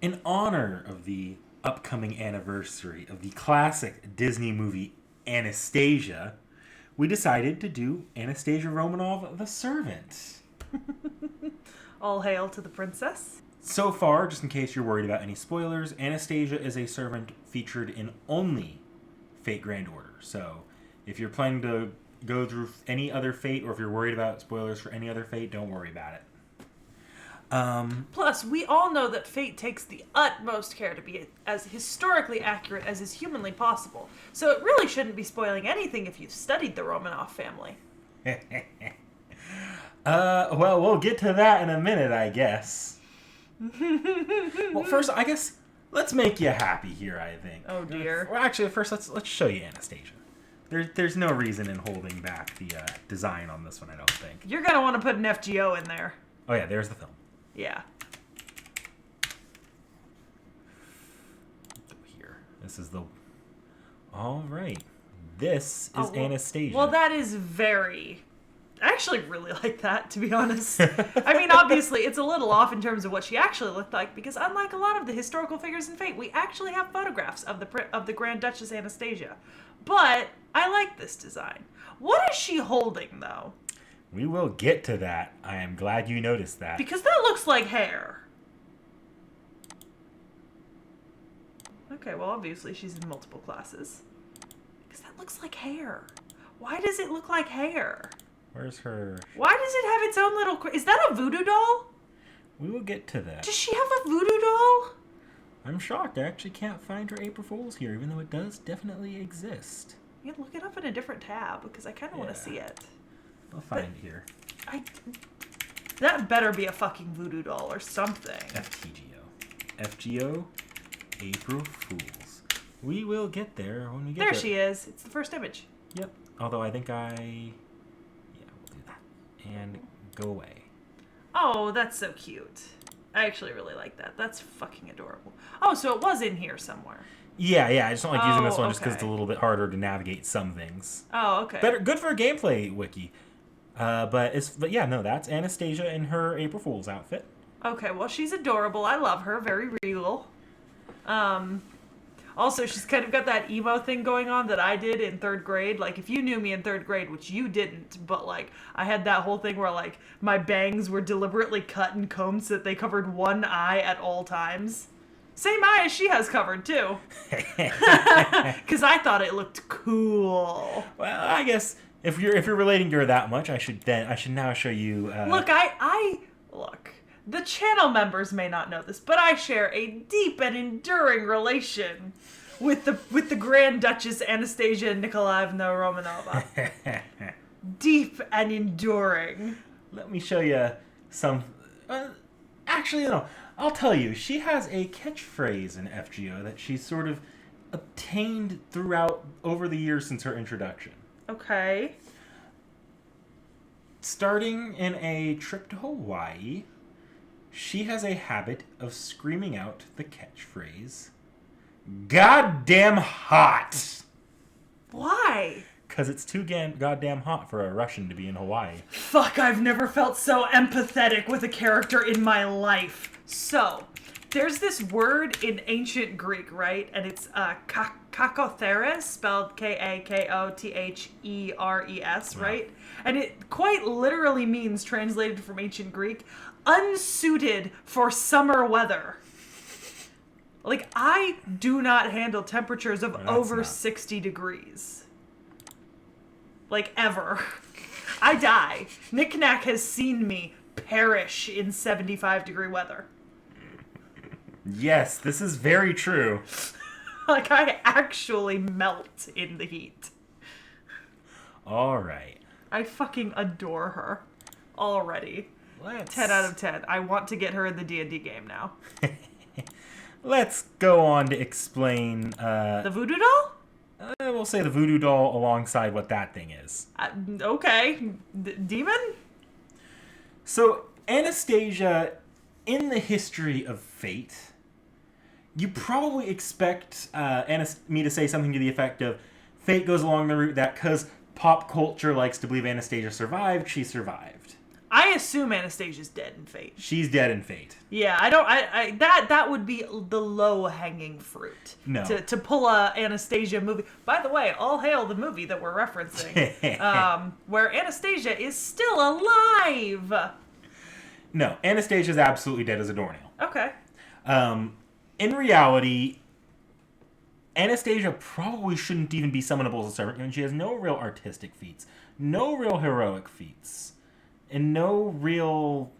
in honor of the upcoming anniversary of the classic Disney movie Anastasia, we decided to do Anastasia Romanova, the Servant. All hail to the princess. So far, just in case you're worried about any spoilers, Anastasia is a servant featured in only Fate Grand Order. So, if you're planning to go through any other Fate, or if you're worried about spoilers for any other Fate, don't worry about it. Plus, we all know that Fate takes the utmost care to be as historically accurate as is humanly possible. So it really shouldn't be spoiling anything if you've studied the Romanov family. Well, we'll get to that in a minute, I guess. Well, first, I guess, let's make you happy here, I think. Oh, dear. Well, actually, first, let's show you Anastasia. There's no reason in holding back the design on this one, I don't think. You're going to want to put an FGO in there. Oh, yeah, there's the film. Yeah. Here. This is the... All right. This is Anastasia. Well, that is very... I actually really like that, to be honest. I mean, obviously, it's a little off in terms of what she actually looked like, because unlike a lot of the historical figures in Fate, we actually have photographs of the Grand Duchess Anastasia. But I like this design. What is she holding, though? We will get to that. I am glad you noticed that. Because that looks like hair. Okay, well, obviously she's in multiple classes. Because that looks like hair. Why does it look like hair? Where's her... Why does it have its own little... Is that a voodoo doll? We will get to that. Does she have a voodoo doll? I'm shocked. I actually can't find her April Fool's here, even though it does definitely exist. You can look it up in a different tab, because I kind of want to see it. I'll find it here. That better be a fucking voodoo doll or something. FGO, April Fools. We will get there when we get there. There she is. It's the first image. Yep. Although I think yeah, we'll do that. And go away. Oh, that's so cute. I actually really like that. That's fucking adorable. Oh, so it was in here somewhere. Yeah. I just don't like using this one just because okay. it's a little bit harder to navigate some things. Oh, okay. Good for a gameplay wiki. But yeah, no, that's Anastasia in her April Fool's outfit. Okay, well, she's adorable. I love her. Very regal. Also, she's kind of got that emo thing going on that I did in 3rd grade. Like, if you knew me in 3rd grade, which you didn't, but, like, I had that whole thing where, like, my bangs were deliberately cut and combed so that they covered one eye at all times. Same eye as she has covered, too. Because I thought it looked cool. Well, I guess... If you're relating to her that much, I should now show you. Look, look. The channel members may not know this, but I share a deep and enduring relation with the Grand Duchess Anastasia Nikolaevna Romanova. Deep and enduring. Let me show you some. Actually, no. I'll tell you. She has a catchphrase in FGO that she's sort of obtained throughout over the years since her introduction. Okay. Starting in a trip to Hawaii, she has a habit of screaming out the catchphrase, "Goddamn hot!" Why? Because it's too goddamn hot for a Russian to be in Hawaii. Fuck, I've never felt so empathetic with a character in my life. So, there's this word in ancient Greek, right? And it's kakotheres, spelled Kakotheres, right? And it quite literally means, translated from ancient Greek, unsuited for summer weather. Like, I do not handle temperatures of over 60 degrees. Like, ever. I die. Knick Knack has seen me perish in 75-degree weather. Yes, this is very true. Like, I actually melt in the heat. All right. I fucking adore her already. 10 out of 10. I want to get her in the D&D game now. Let's go on to explain... the voodoo doll? We'll say the voodoo doll alongside what that thing is. Okay. Demon? So, Anastasia, in the history of Fate, you probably expect me to say something to the effect of, Fate goes along the route that because pop culture likes to believe Anastasia survived, she survived. I assume Anastasia's dead in Fate. She's dead in Fate. Yeah, I don't. That would be the low hanging fruit. No. To pull a Anastasia movie. By the way, all hail the movie that we're referencing, where Anastasia is still alive. No, Anastasia's absolutely dead as a doornail. Okay. In reality, Anastasia probably shouldn't even be summonable as a servant, and she has no real artistic feats, no real heroic feats, and no real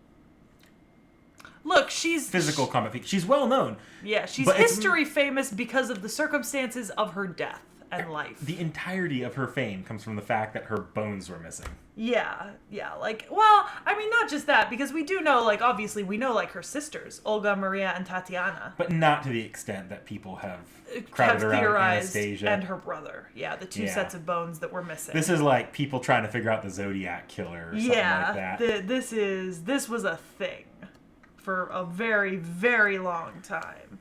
she's physical combat feats. She's well known. Yeah, she's but history famous because of the circumstances of her death and life. The entirety of her fame comes from the fact that her bones were missing. Yeah, not just that, because we do know, obviously we know, her sisters, Olga, Maria, and Tatiana. But not to the extent that people have crowded around theorized Anastasia. And her brother. Yeah, the two sets of bones that were missing. This is like people trying to figure out the Zodiac Killer or something like that. This was a thing for a very, very long time.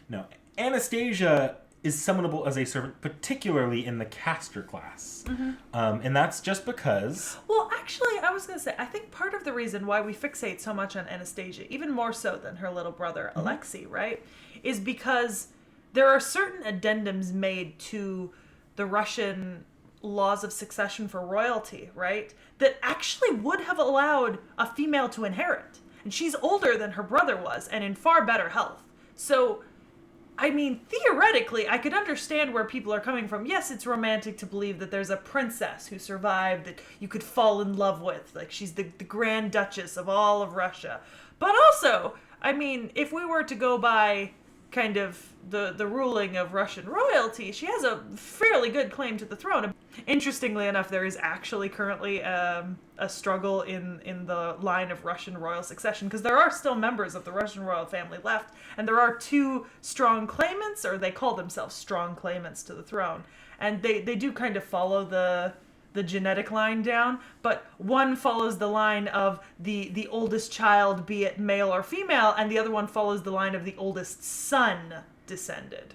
No, Anastasia is summonable as a servant, particularly in the caster class. Mm-hmm. And that's just because... Well, actually, I was going to say, I think part of the reason why we fixate so much on Anastasia, even more so than her little brother, Alexei, right, is because there are certain addendums made to the Russian laws of succession for royalty, right, that actually would have allowed a female to inherit. And she's older than her brother was, and in far better health. So... theoretically, I could understand where people are coming from. Yes, it's romantic to believe that there's a princess who survived that you could fall in love with. She's the Grand Duchess of all of Russia. But also, if we were to go by kind of the ruling of Russian royalty, she has a fairly good claim to the throne. Interestingly enough, there is actually currently a struggle in the line of Russian royal succession, because there are still members of the Russian royal family left, and there are two strong claimants, or they call themselves strong claimants to the throne, and they do kind of follow the genetic line down, but one follows the line of the oldest child, be it male or female, and the other one follows the line of the oldest son descended.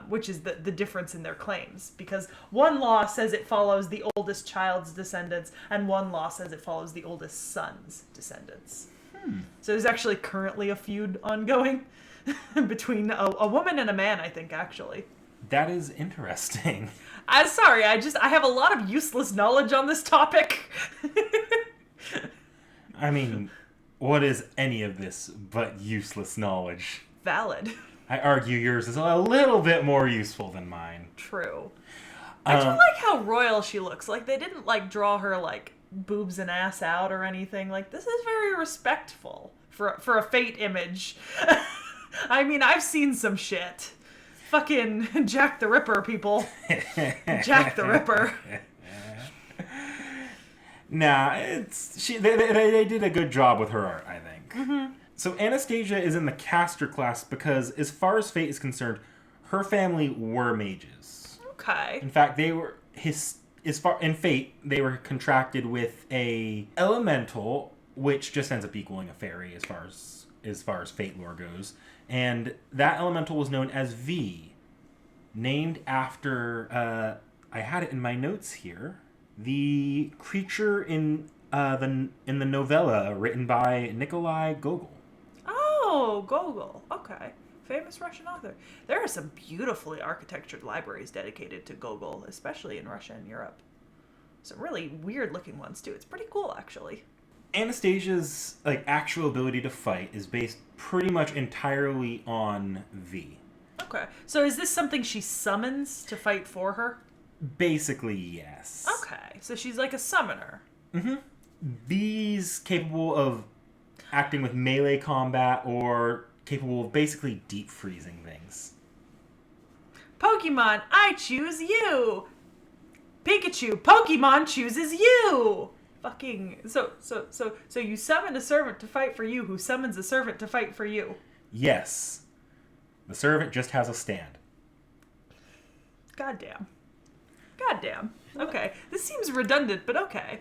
Which is the difference in their claims, because one law says it follows the oldest child's descendants, and one law says it follows the oldest son's descendants. So there's actually currently a feud ongoing between a woman and a man, I think, actually. That is interesting. I'm sorry, I have a lot of useless knowledge on this topic. What is any of this but useless knowledge? Valid. I argue yours is a little bit more useful than mine. True. I do like how royal she looks. They didn't, draw her, boobs and ass out or anything. This is very respectful for a Fate image. I've seen some shit. Fucking Jack the Ripper, people. Jack the Ripper. Nah, they did a good job with her art, I think. Mm-hmm. So Anastasia is in the caster class because, as far as Fate is concerned, her family were mages. Okay. In fact, they were in Fate, they were contracted with a elemental, which just ends up equaling a fairy as far as Fate lore goes. And that elemental was known as V, named after I had it in my notes here, the creature in the novella written by Nikolai Gogol. Oh, Gogol. Okay. Famous Russian author. There are some beautifully architectured libraries dedicated to Gogol, especially in Russia and Europe. Some really weird looking ones too. It's pretty cool, actually. Anastasia's actual ability to fight is based pretty much entirely on V. Okay. So is this something she summons to fight for her? Basically, yes. Okay. So she's like a summoner. Mm-hmm. V's capable of acting with melee combat or capable of basically deep freezing things. Pokemon, I choose you! Pikachu, Pokemon chooses you! Fucking... So you summon a servant to fight for you who summons a servant to fight for you. Yes. The servant just has a stand. Goddamn. Okay. This seems redundant, but okay.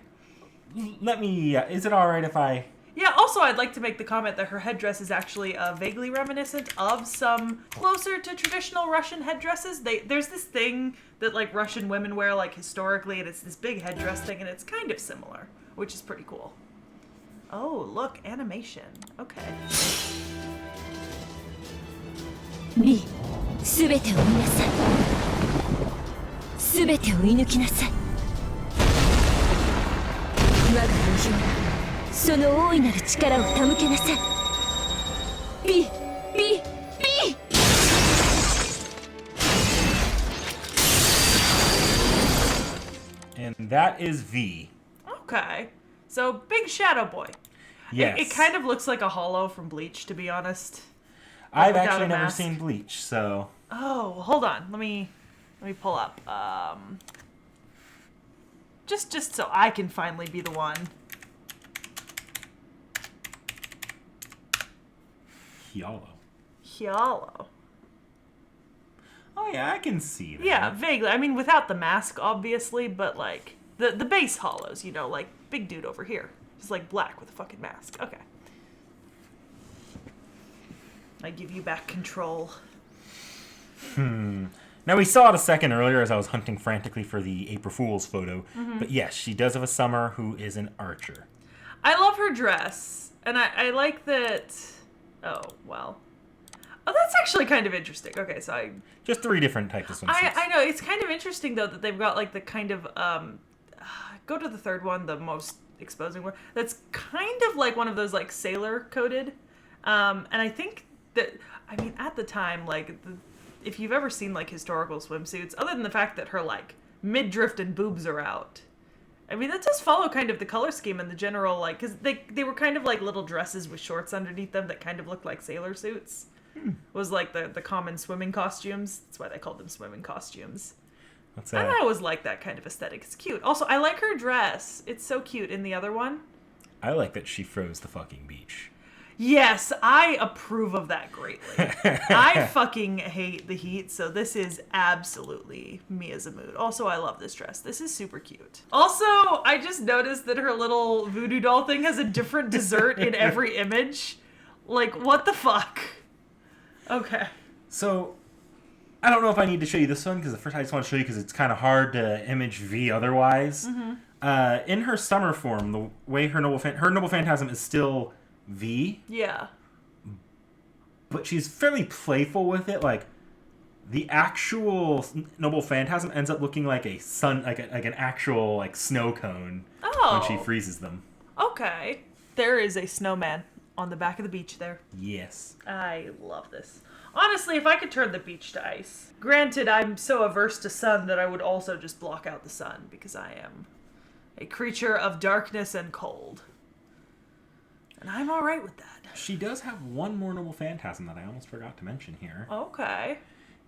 Let me... is it alright if I... Yeah, also I'd like to make the comment that her headdress is actually vaguely reminiscent of some closer to traditional Russian headdresses. There's this thing that Russian women wear historically, and it's this big headdress thing, and it's kind of similar, which is pretty cool. Oh, look, animation. Okay. B、すべてを見なさい。すべてを射抜きなさい。我が無用なその大いなる力を手向けなさい。B、B、B。And that is V. Okay. So, big shadow boy. Yes. It kind of looks like a hollow from Bleach, to be honest. I've without actually a never mask. seen Bleach, so... Oh, hold on. Let me pull up. Just so I can finally be the one. Hyalo. Oh yeah, I can see that. Yeah, vaguely. I mean, without the mask, obviously, but like the base hollows, you know, like big dude over here. He's like black with a fucking mask. Okay. I give you back control. Now, we saw it a second earlier as I was hunting frantically for the April Fool's photo. Mm-hmm. But yes, she does have a summer who is an archer. I love her dress, and I like that... Oh, well. Oh, that's actually kind of interesting. Okay, so Just 3 different types of swimsuits. I know, it's kind of interesting, though, that they've got, like, the kind of, go to the third one, the most exposing one. That's kind of like one of those, like, sailor-coated. And I think that, I mean, at the time, like, if you've ever seen, like, historical swimsuits, other than the fact that her, like, midriff and boobs are out, I mean, that does follow kind of the color scheme and the general, like, because they were kind of like little dresses with shorts underneath them that kind of looked like sailor suits. Was like the common swimming costumes. That's why they called them swimming costumes. What's And that? I always like that kind of aesthetic. It's cute. Also, I like her dress. It's so cute in the other one. I like that she froze the fucking beach. Yes, I approve of that greatly. I fucking hate the heat, so this is absolutely me as a mood. Also, I love this dress. This is super cute. Also, I just noticed that her little voodoo doll thing has a different dessert in every image. Like, what the fuck? Okay. So, I don't know if I need to show you this one, because the first I just want to show you because it's kind of hard to image V otherwise. Mm-hmm. In her summer form, the way her noble phantasm is still V, Yeah. but she's fairly playful with it. Like, the actual noble phantasm ends up looking like a sun, like an actual like snow cone Oh. when she freezes them. Okay. There is a snowman on the back of the beach there. Yes. I love this. Honestly, if I could turn the beach to ice. Granted, I'm so averse to sun that I would also just block out the sun because I am a creature of darkness and cold. And I'm alright with that. She does have one more noble phantasm that I almost forgot to mention here. Okay.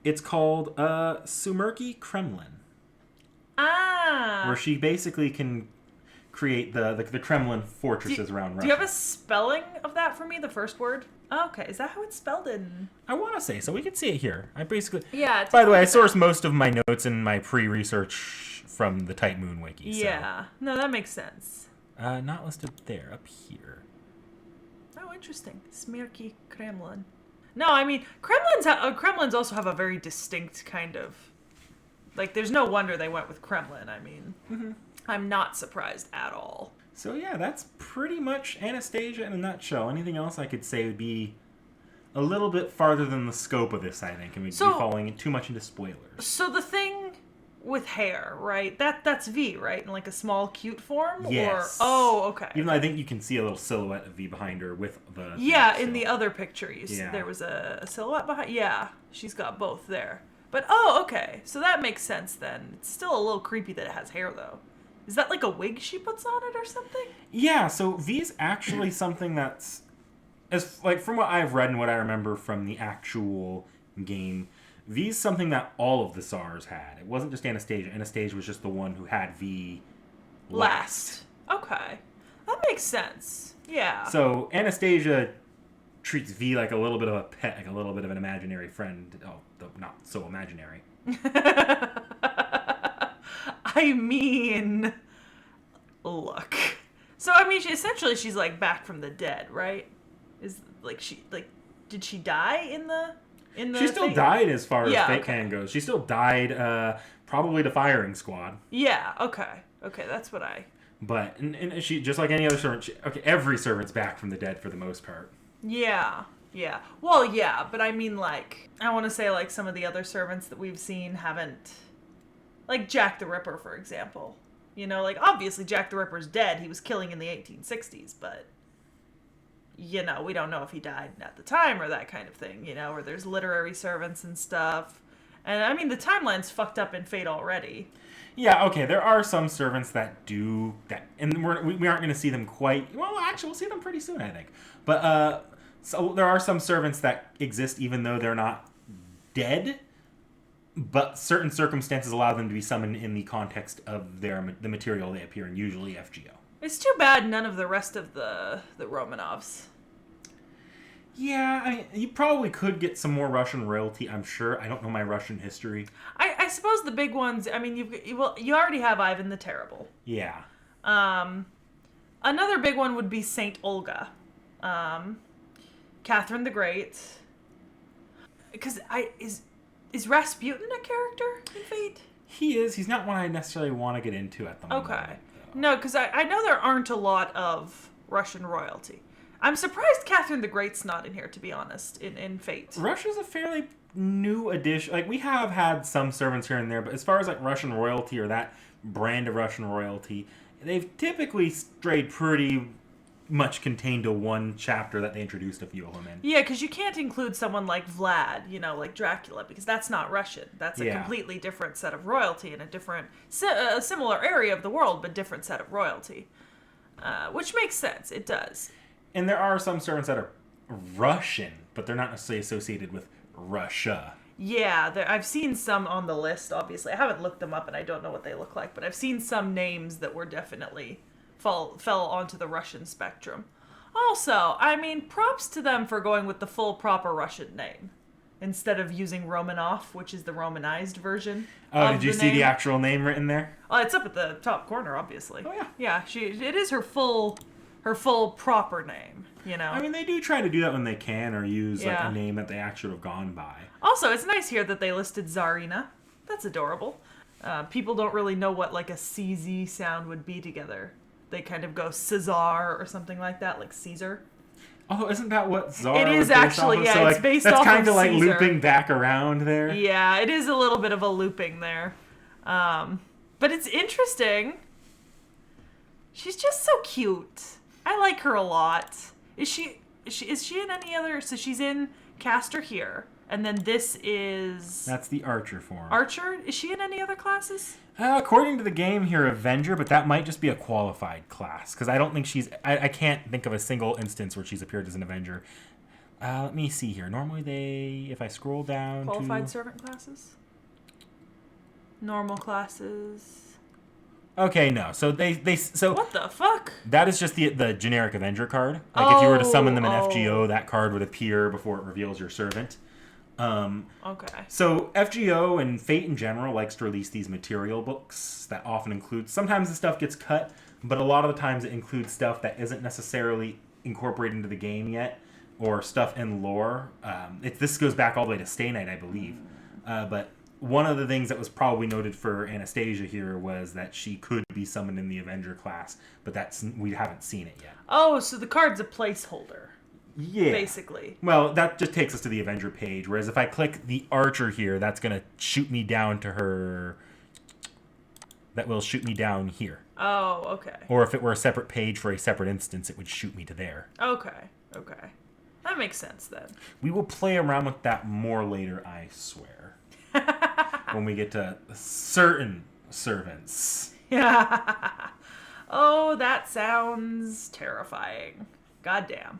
It's called Sumerki Kremlin, Ah. where she basically can create the Kremlin fortresses around Russia. Do you have a spelling of that for me, the first word? Oh, okay. Is that how it's spelled in? I want to say, so we can see it here. I basically... Yeah. By the way, I sourced most of my notes and my pre-research from the Type Moon Wiki. Yeah. No, that makes sense. So. Not listed there, up here. Oh, interesting. Smirky Kremlin. No, I mean, Kremlins also have a very distinct kind of... Like, there's no wonder they went with Kremlin. I mean, I'm not surprised at all. So yeah, that's pretty much Anastasia in a nutshell. Anything else I could say would be a little bit farther than the scope of this, I think, and we'd be falling too much into spoilers. So the thing with hair, right? That's V, right? In like a small, cute form? Yes. Or, oh, okay. Even though I think you can see a little silhouette of V behind her with the... Yeah, thing, in so. the other picture, you see, Yeah. there was a silhouette behind. Yeah, she's got both there. But, oh, okay. So that makes sense then. It's still a little creepy that it has hair, though. Is that like a wig she puts on it or something? Yeah, so V is actually something that's... as like from what I've read and what I remember from the actual game, V is something that all of the SARs had. It wasn't just Anastasia. Anastasia was just the one who had V last. Okay. That makes sense. Yeah. So Anastasia treats V like a little bit of a pet, like a little bit of an imaginary friend. Oh, though not so imaginary. I mean, look. So I mean, essentially, she's like back from the dead, right? Is like she like did she die in the She still thing? died as far as Yeah, Fate okay. Can goes. She still died, probably to firing squad. Yeah. Okay. Okay. That's what I. But and she, just like any other servant, every servant's back from the dead for the most part. Yeah. Yeah. Well, yeah, but I mean, like, I want to say, like, some of the other servants that we've seen haven't... Like, Jack the Ripper, for example. You know, like, obviously Jack the Ripper's dead. He was killing in the 1860s, but... You know, we don't know if he died at the time or that kind of thing, you know, or there's literary servants and stuff. And, I mean, the timeline's fucked up in Fate already. Yeah, okay, there are some servants that do that, and we aren't going to see them quite... Well, actually, we'll see them pretty soon, I think. But, so there are some servants that exist even though they're not dead, but certain circumstances allow them to be summoned in the context of the material they appear in, usually FGO. It's too bad none of the rest of the Romanovs. Yeah, I mean, you probably could get some more Russian royalty, I'm sure. I don't know my Russian history. I suppose the big ones, I mean, you already have Ivan the Terrible. Yeah. Another big one would be Saint Olga. Catherine the Great. Because is Rasputin a character in Fate? He is. He's not one I necessarily want to get into at the moment. Okay. No, because I know there aren't a lot of Russian royalty. I'm surprised Catherine the Great's not in here, to be honest, in Fate. Russia's a fairly new addition. Like, we have had some servants here and there, but as far as, like, Russian royalty or that brand of Russian royalty, they've typically strayed pretty much contained to one chapter that they introduced a few of them in. Yeah, because you can't include someone like Vlad, you know, like Dracula, because that's not Russian. That's a completely different set of royalty in a different, a similar area of the world, but different set of royalty. Which makes sense. It does. And there are some servants that are Russian, but they're not necessarily associated with Russia. Yeah, I've seen some on the list, obviously. I haven't looked them up, and I don't know what they look like, but I've seen some names that were definitely fell onto the Russian spectrum. Also, I mean, props to them for going with the full proper Russian name instead of using Romanov, which is the Romanized version. Oh, did you see the actual name written there? Oh, it's up at the top corner, obviously. Oh, yeah. Yeah, it is her full proper name, you know? I mean, they do try to do that when they can, or use like a name that they actually have gone by. Also, it's nice here that they listed Tsarina. That's adorable. People don't really know what like a CZ sound would be together. They kind of go Caesar or something like that, like Caesar. Oh, isn't that what Tsar It is actually, yeah, so, it's like, based off of That's kind of like Caesar. looping back around there. Yeah, it is a little bit of a looping there. But it's interesting. She's just so cute. I like her a lot. Is she in any other... So she's in Caster here. And then this is... That's the Archer form. Archer? Is she in any other classes? According to the game here, Avenger, but that might just be a qualified class. Because I don't think she's... I can't think of a single instance where she's appeared as an Avenger. Let me see here. Normally they... If I scroll down Qualified servant classes? Normal classes... Okay, no. So so what the fuck? That is just the generic Avenger card. Like if you were to summon them in FGO, that card would appear before it reveals your servant. Okay. So FGO and Fate in general likes to release these material books that often include... Sometimes the stuff gets cut, but a lot of the times it includes stuff that isn't necessarily incorporated into the game yet, or stuff in lore. This goes back all the way to Stay Night, I believe. But one of the things that was probably noted for Anastasia here was that she could be summoned in the Avenger class, but we haven't seen it yet. Oh, so the card's a placeholder. Yeah. Basically. Well, that just takes us to the Avenger page, whereas if I click the Archer here, that's going to shoot me down to her... That will shoot me down here. Oh, okay. Or if it were a separate page for a separate instance, it would shoot me to there. Okay. That makes sense, then. We will play around with that more later, I swear. When we get to certain servants. Yeah. Oh, that sounds terrifying. Goddamn.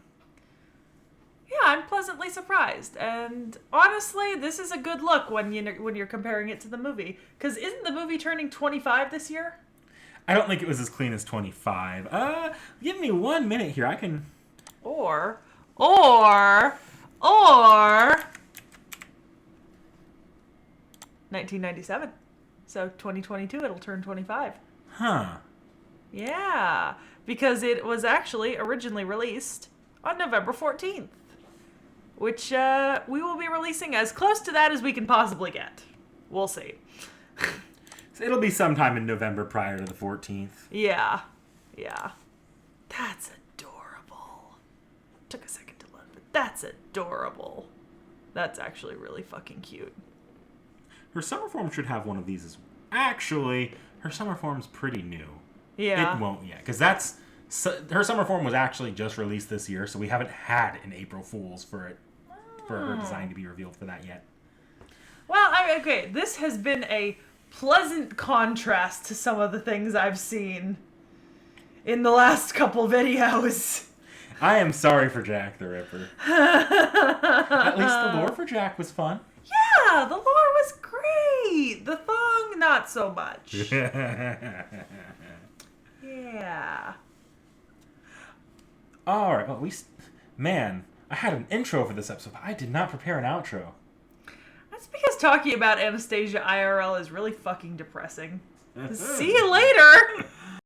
Yeah, I'm pleasantly surprised. And honestly, this is a good look when you're comparing it to the movie. Because isn't the movie turning 25 this year? I don't think it was as clean as 25. Give me 1 minute here. I can... Or... 1997. So 2022, it'll turn 25. Huh. Yeah, because it was actually originally released on November 14th, which we will be releasing as close to that as we can possibly get. We'll see. So it'll be sometime in November prior to the 14th. Yeah. Yeah. That's adorable. Took a second to look, but that's adorable. That's actually really fucking cute. Her summer form should have one of these as well. Actually, her summer form's pretty new. Yeah. It won't yet, because her summer form was actually just released this year, so we haven't had an April Fool's for her design to be revealed for that yet. Well, okay, this has been a pleasant contrast to some of the things I've seen in the last couple videos. I am sorry for Jack the Ripper. At least the lore for Jack was fun. Yeah, the lore was great. The thong, not so much. Yeah. All right. Well, man, I had an intro for this episode, but I did not prepare an outro. That's because talking about Anastasia IRL is really fucking depressing. See you later.